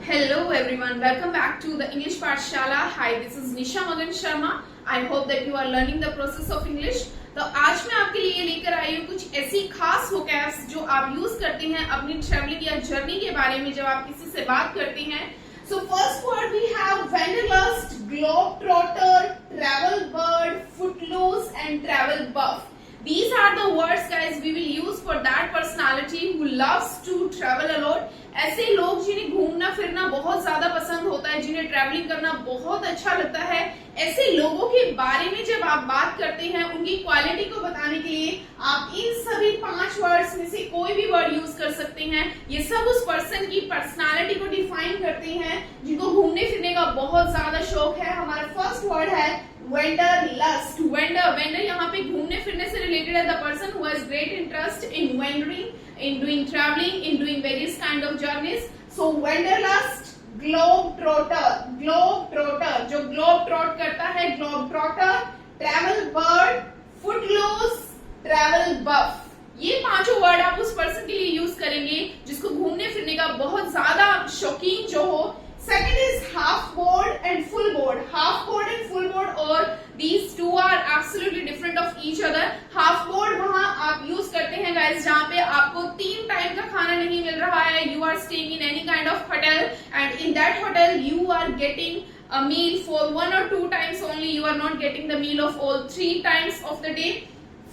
Hello everyone, welcome back to the English Pathshala. Hi, this is Nisha Magan Sharma. I hope that you are learning the process of English. तो आज मैं आपके लिए लेकर आई हूँ कुछ ऐसी खास वोकैब्स जो आप यूज करते हैं अपनी ट्रैवलिंग या जर्नी के बारे में जब आप किसी से बात करते हैं. So first word we have wanderlust, globetrotter, travel bird, footloose and travel buff. These are the words guys we will use for that personality who loves to travel a lot. ऐसे लोग जिन्हें घूमना फिरना बहुत ज्यादा पसंद होता है, जिन्हें ट्रैवलिंग करना बहुत अच्छा लगता है, ऐसे लोगों के बारे में जब आप बात करते हैं उनकी क्वालिटी को बताने के लिए आप इन सभी 5 वर्ड्स में से कोई भी वर्ड यूज कर सकते हैं. ये सब उस पर्सन की पर्सनालिटी को डिफाइन करते हैं जिनको घूमने फिरने का बहुत ज्यादा शौक है. हमारा फर्स्ट वर्ड है wanderlust. वेंडर यहाँ पे घूमने फिरने से रिलेटेड है. The person who has great interest in wandering, in doing traveling, in doing various kind of journeys. So wanderlust, globetrotter, जो globe trot करता है, globetrotter, travel bird, footloose, travel buff. ये 5 वर्ड आप उस पर्सन के लिए use करेंगे जिसको घूमने फिरने का बहुत ज्यादा शौकीन जो हो. Second is half board and full board. Half board and full board, or these two are absolutely different of each other. Half board वहाँ आप यूज करते हैं guys जहाँ पे आपको 3 टाइम का खाना नहीं मिल रहा है. You are staying in any kind of hotel and in that hotel you are getting a meal for 1 or 2 times only. You are not getting the meal of all 3 times of the day.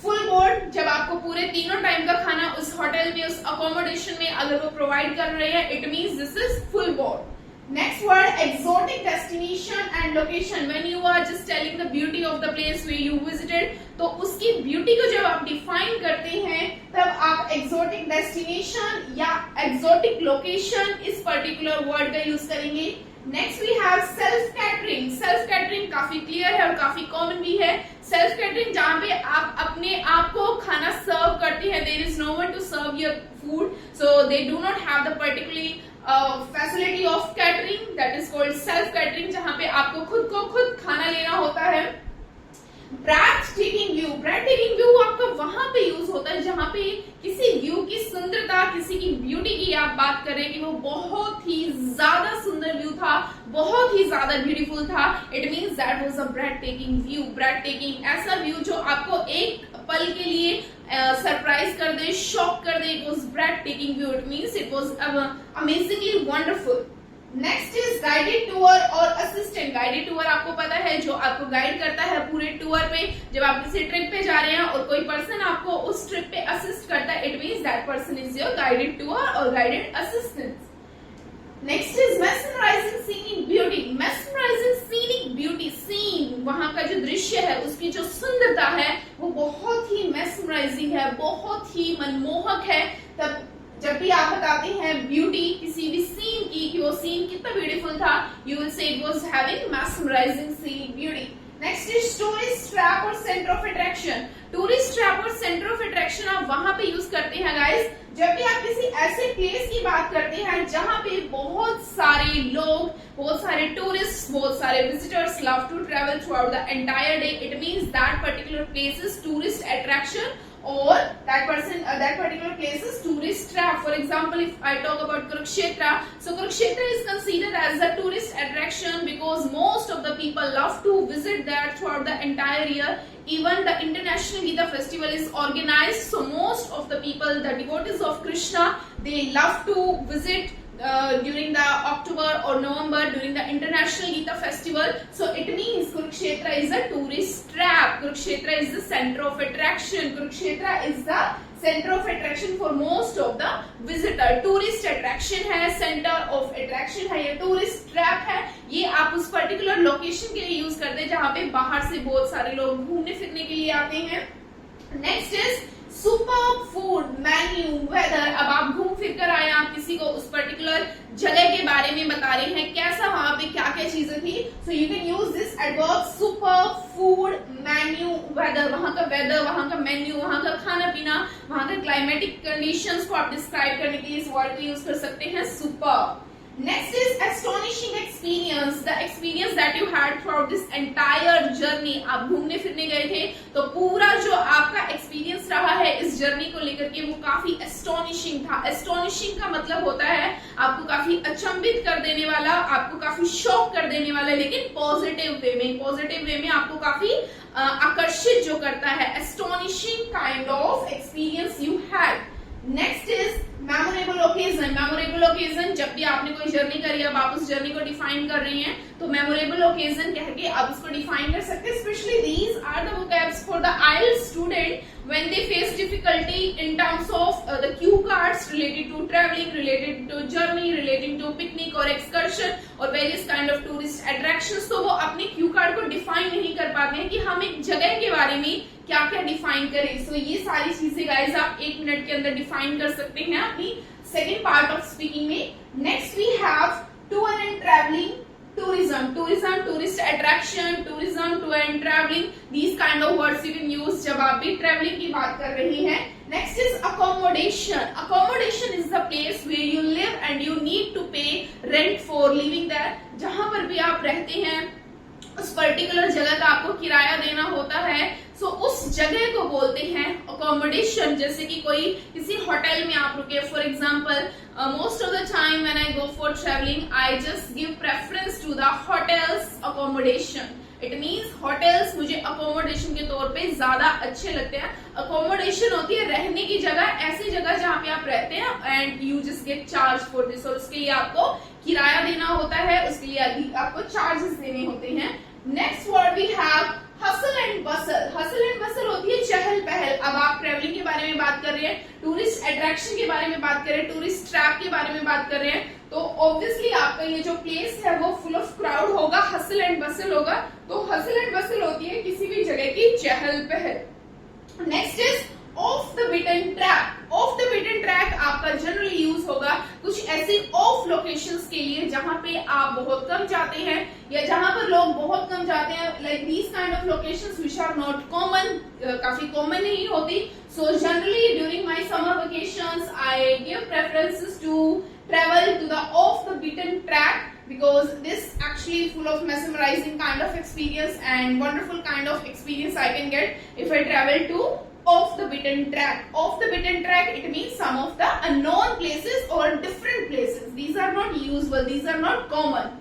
Full board जब आपको पूरे तीनों time का खाना उस hotel में उस accommodation में अगर वो प्रोवाइड कर रहे हैं, it means this is full board. Next word, exotic destination and location. When you are just telling the beauty of the place where you visited, तो उसकी ब्यूटी को जब आप डिफाइन करते हैं तब आप exotic destination या exotic location इस पर्टिकुलर वर्ड का यूज करेंगे. Next we have self catering. Self catering काफी क्लियर है और काफी कॉमन भी है. सेल्फ कैटरिंग जहाँ पे आप अपने आप को खाना सर्व करते हैं. There is no one to serve your food, so they do not have the particularly facility of catering, that is called self catering, जहाँ पे आपको खुद को खुद खाना लेना होता है. ब्रेथटेकिंग व्यू आपका वहां पे यूज होता है जहां पे किसी व्यू की सुंदरता, किसी की ब्यूटी की आप बात कर रहे हैं कि वो बहुत ही ज्यादा सुंदर व्यू था, बहुत ही ज्यादा ब्यूटीफुल था. It means that was a ब्रेथटेकिंग view. ब्रेथटेकिंग ऐसा व्यू जो आपको एक पल के लिए सरप्राइज कर दे, शॉक कर दे. It was breathtaking view. It means it was amazingly wonderful. Next is guided tour और असिस्टेंट. गाइडेड टूर आपको पता है जो आपको गाइड करता है पूरे टूर पे. जब आप किसी ट्रिप पे जा रहे हैं और कोई पर्सन आपको उस ट्रिप पे असिस्ट करता है, it means that person is your guided tour और guided assistant. Next is mesmerising scenic beauty. Mesmerising scenic beauty, scene वहां का जो दृश्य है उसकी जो सुंदरता है वो बहुत ही मेस्मराइजिंग है, बहुत ही मनमोहक है. तब जब भी आप बताते हैं ब्यूटी किसी भी सीन की कि वो सीन कितना ब्यूटीफुल था, you will say it was having mesmerising scenic beauty. Next is tourist trap और centre of attraction. Tourist trap और सेंटर ऑफ अट्रैक्शन आप वहां पे यूज करते हैं गाइस जब भी आप किसी ऐसे प्लेस की बात करते हैं जहां पे बहुत सारे लोग, बहुत सारे टूरिस्ट, बहुत सारे visitors love to travel throughout the entire day. It means that particular place is tourist attraction or that particular place is tourist trap. For example, if I talk about Kurukshetra, so Kurukshetra is considered as a tourist attraction because most of the people love to visit there throughout the entire year. Even the International Gita Festival is organized, so most of the people, the devotees of Krishna, they love to visit during the October or November during the International Gita Festival. So it means Kurukshetra is a tourist trap. Kurukshetra is the center of attraction. Kurukshetra is the center of attraction for most of the visitor. Tourist attraction है, center of attraction है, ये tourist trap है. ये आप उस particular location के लिए use करते हैं जहाँ पे बाहर से बहुत सारे लोग घूमने फिरने के लिए आते हैं. Next is super food menu weather. अब आप घूम फिर कर आए, आप किसी को उस पर्टिकुलर जगह के बारे में बता रहे हैं कैसा वहां पे क्या क्या चीजें थी. So you can use this adverb super food menu weather. वहां का वेदर, वहां का मेन्यू, वहां का खाना पीना, वहां का क्लाइमेटिक कंडीशंस को आप डिस्क्राइब करने के लिए इस वर्ड को यूज कर सकते हैं super. Next is astonishing experience, the experience that you had throughout this entire journey. आप घूमने फिरने गए थे तो पूरा जो आपका एक्सपीरियंस रहा है इस जर्नी को लेकर के वो काफी astonishing था. Astonishing का मतलब होता है आपको काफी अचंभित कर देने वाला, आपको काफी शॉक कर देने वाला, लेकिन पॉजिटिव वे में. पॉजिटिव वे में आपको काफी आकर्षित जो करता है. Astonishing kind of experience you had. Next is memorable occasion. Memorable occasion, जब भी आपने कोई जर्नी करी, अब आप उस जर्नी को डिफाइन कर रही हैं तो मेमोरेबल ओकेजन कह के आप उसको डिफाइन कर सकते हैं. Specially these are the vocabs for the IELTS student when they face difficulty in terms of the cue cards related to traveling, related to journey, relating to picnic or excursion or various kind of tourist attractions. तो वो अपने Q card को define नहीं कर पाते हैं कि हम एक जगह के बारे में क्या क्या डिफाइन करें. सो ये सारी चीजें गाइस आप 1 मिनट के अंदर डिफाइन कर सकते हैं अपनी सेकेंड पार्ट ऑफ स्पीकिंग में. Next we have tour and travelling. tourism, tourist attraction, tourism, tour and traveling, these kind of words you can use जब आप भी traveling की बात कर रही हैं. Next is accommodation. Accommodation is the place where you live and you need to pay rent for living there. जहां पर भी आप रहते हैं उस पर्टिकुलर जगह का आपको किराया देना होता है. सो उस जगह को बोलते हैं अकोमोडेशन. जैसे कि कोई किसी होटल में आप रुके, for example most of the time when I go for travelling I just give preference to the hotels accommodation. It means hotels मुझे अकोमोडेशन के तौर पे ज्यादा अच्छे लगते हैं. अकोमोडेशन होती है रहने की जगह, ऐसी जगह जहाँ पे आप रहते हैं and you just get charge for this, और उसके लिए आपको किराया देना होता है, उसके लिए आपको चार्जेस देने होते हैं. Next word we have hustle and bustle. Hustle and bustle होती है चहल पहल. अब आप ट्रेवलिंग के बारे में बात कर रहे हैं, टूरिस्ट अट्रैक्शन के बारे में बात कर रहे हैं, टूरिस्ट ट्रैप के बारे में बात कर रहे हैं, तो ऑब्वियसली आपका ये जो प्लेस है वो फुल ऑफ क्राउड होगा, हसल एंड बसल होगा. तो हसल एंड बसल होती है किसी भी जगह की चहल पहल. Next is of the beaten track. Of the beaten track आपका जनरली यूज होगा कुछ ऐसी ऑफ लोकेशंस के लिए जहां पे आप बहुत कम जाते हैं या जहां पर लोग बहुत कम जाते हैं. Like these kind of locations which are not common, काफी कॉमन नहीं होती. So generally during my summer vacations I give preferences to travel to the off the beaten track because this actually full of mesmerizing kind of experience and wonderful kind of experience I can get if I travel to off the beaten track. Off the beaten track, it means some of the unknown places or different places. These are not usual, these are not common.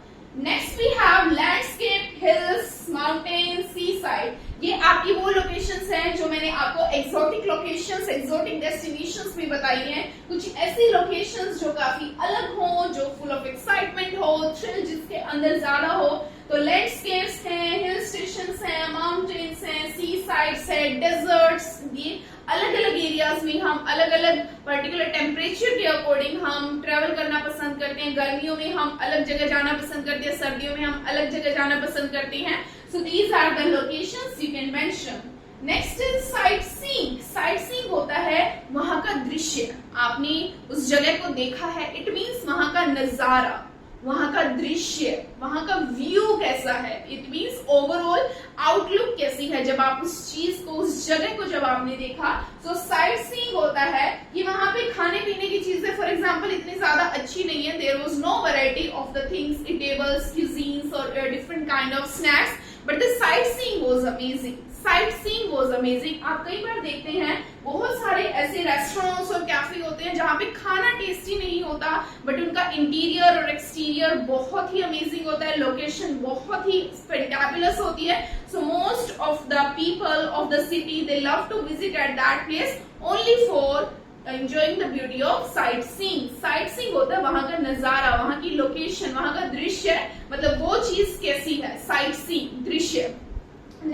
Next we have landscape, hills, mountains, seaside. ये आपकी वो locations हैं जो मैंने आपको exotic locations, exotic destinations में बताई हैं. कुछ ऐसी लोकेशंस जो काफी अलग हो, जो फुल ऑफ एक्साइटमेंट हो, थ्रिल जिसके अंदर ज्यादा हो. तो लैंडस्केप्स हैं, हिल स्टेशंस हैं, माउंटेन्स हैं, सी साइड्स है, डेजर्ट्स. ये अलग अलग एरियाज में हम अलग अलग पर्टिकुलर टेम्परेचर के अकॉर्डिंग हम ट्रेवल करना पसंद करते हैं. गर्मियों में हम अलग जगह जाना पसंद करते हैं, सर्दियों में हम अलग जगह जाना पसंद करते हैं. So these are the locations you can mention. Next is sightseeing. Sightseeing होता है वहां का दृश्य. आपने उस जगह को देखा है, इट मीन्स वहां का नजारा, वहां का दृश्य, वहां का व्यू कैसा है. इट मीन्स ओवरऑल आउटलुक कैसी है जब आप उस चीज को, उस जगह को जब आपने देखा. सो साइट सीइंग होता है कि वहां पे खाने पीने की चीजें फॉर एग्जाम्पल इतनी ज्यादा अच्छी नहीं है. There was no variety of the things, eatables, cuisines और different kind of snacks, but the sight seeing was amazing. Sight seeing was amazing. आप कई बार देखते हैं बहुत सारे ऐसे रेस्टोरेंट्स और कैफे होते हैं जहां पे खाना टेस्टी नहीं होता, बट उनका इंटीरियर और एक्सटीरियर बहुत ही अमेजिंग होता है, लोकेशन बहुत ही फैंटाबुलस होती है. So most of the people of the city they love to visit at that place only for enjoying the beauty of sightseeing. Sightseeing होता है वहां का नजारा, वहां की लोकेशन, वहां का दृश्य, मतलब वो चीज कैसी है, sightseeing, दृश्य.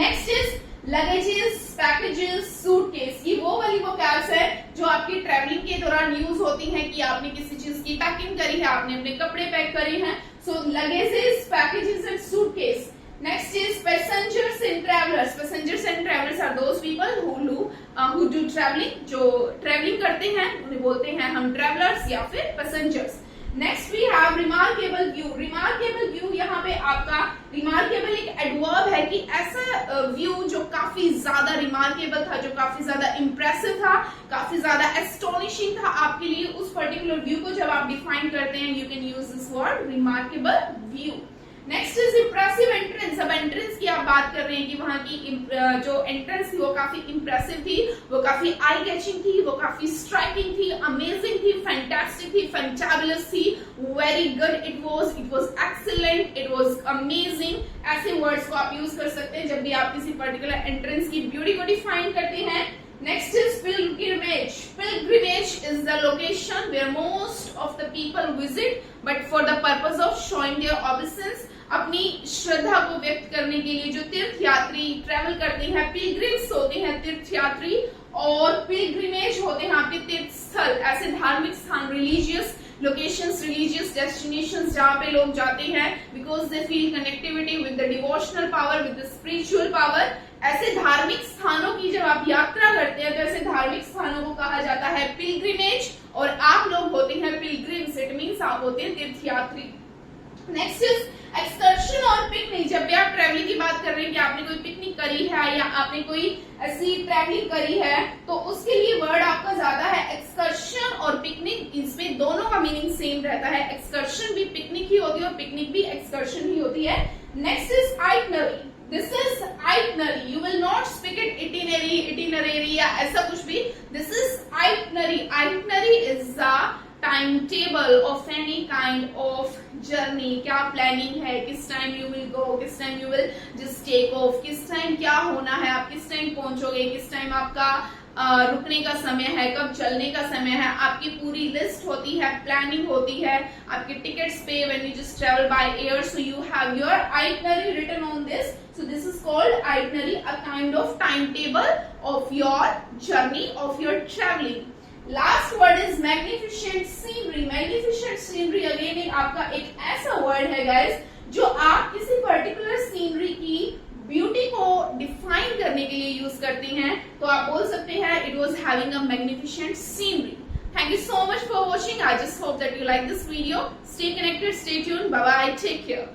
Next is luggages, packages, suitcase. ये वो वाली वोकैब्स है जो आपकी ट्रैवलिंग के दौरान यूज होती हैं कि आपने किसी चीज की पैकिंग करी है, आपने अपने कपड़े पैक करे हैं. So luggages, packages and suitcase. Next is passengers and travelers. Passengers and travelers are those people who do traveling. जो traveling करते हैं उन्हें बोलते हैं हम travelers या फिर passengers. Next we have remarkable view. Remarkable view यहाँ पे आपका remarkable एक adverb है कि ऐसा view जो काफी ज्यादा remarkable था, जो काफी ज्यादा impressive था, काफी ज्यादा astonishing अस्टॉनिशिंग था आपके लिए उस पर्टिकुलर व्यू को जब आप डिफाइन करते हैं, you can use this word remarkable view. Next is impressive entrance. अब एंट्रेंस की आप बात कर रहे हैं कि वहां की जो एंट्रेंस थी वो काफी इम्प्रेसिव थी, वो काफी आई कैचिंग थी, वो काफी स्ट्राइकिंग थी, अमेजिंग थी, फैंटास्टिक थी, फैंटाबुलस थी, very good it was excellent, it was amazing. ऐसे वर्ड्स को आप यूज कर सकते हैं जब भी आप किसी पर्टिकुलर एंट्रेंस की ब्यूटी को डिफाइन करते हैं। Next is pilgrimage. Pilgrimage is the location where most of the people visit, but for the purpose of showing their obeisance, अपनी श्रद्धा को व्यक्त करने के लिए जो तीर्थ यात्री ट्रेवल करते हैं, पिलग्रिम्स होते हैं तीर्थ यात्री, और पिलग्रिमेज होते हैं आपके तीर्थ स्थल, ऐसे धार्मिक स्थान, रिलीजियस लोकेशंस, रिलीजियस डेस्टिनेशंस जहाँ पे लोग जाते हैं because they feel connectivity with the devotional power, with the spiritual power. ऐसे धार्मिक स्थानों की जब आप यात्रा करते हैं तो ऐसे धार्मिक स्थानों को कहा जाता है पिलग्रिमेज, और आप लोग होते हैं पिलग्रिम्स, इट मींस आप होते हैं तीर्थयात्री। नेक्स्ट इज एक्सकर्शन और पिकनिक। जब भी आप ट्रैवलिंग की बात कर रहे हैं कि आपने कोई पिकनिक करी है या आपने कोई ऐसी ट्रैवलिंग करी है, तो उसके लिए वर्ड आपका ज्यादा है एक्सकर्शन और पिकनिक। इसमें दोनों का मीनिंग सेम रहता है, एक्सकर्शन भी पिकनिक ही होती है और पिकनिक भी एक्सकर्शन ही होती है। Next is itinerary. This is itinerary. You will not speak it itinerary या ऐसा कुछ भी. This is itinerary. Itinerary is the timetable of any kind of journey. क्या प्लानिंग है, किस टाइम you will go, किस time you will just take off, किस time क्या होना है, आप किस टाइम पहुंचोगे, किस टाइम आपका रुकने का समय है, कब चलने का समय है, आपकी पूरी लिस्ट होती है, प्लानिंग होती है आपके टिकट्स पे when you just travel by air, so you have your itinerary written on this. So this is called itinerary, a kind of time table of your journey, of your travelling. Last word is magnificent scenery. Magnificent scenery again आपका एक ऐसा वर्ड है guys जो आप किसी particular scenery की beauty को डिफाइन करने के लिए यूज करते हैं, तो आप बोल सकते हैं it was having a magnificent scenery. Thank you so much for watching. I just hope that you like this video. Stay connected, stay tuned. Bye bye. Take care.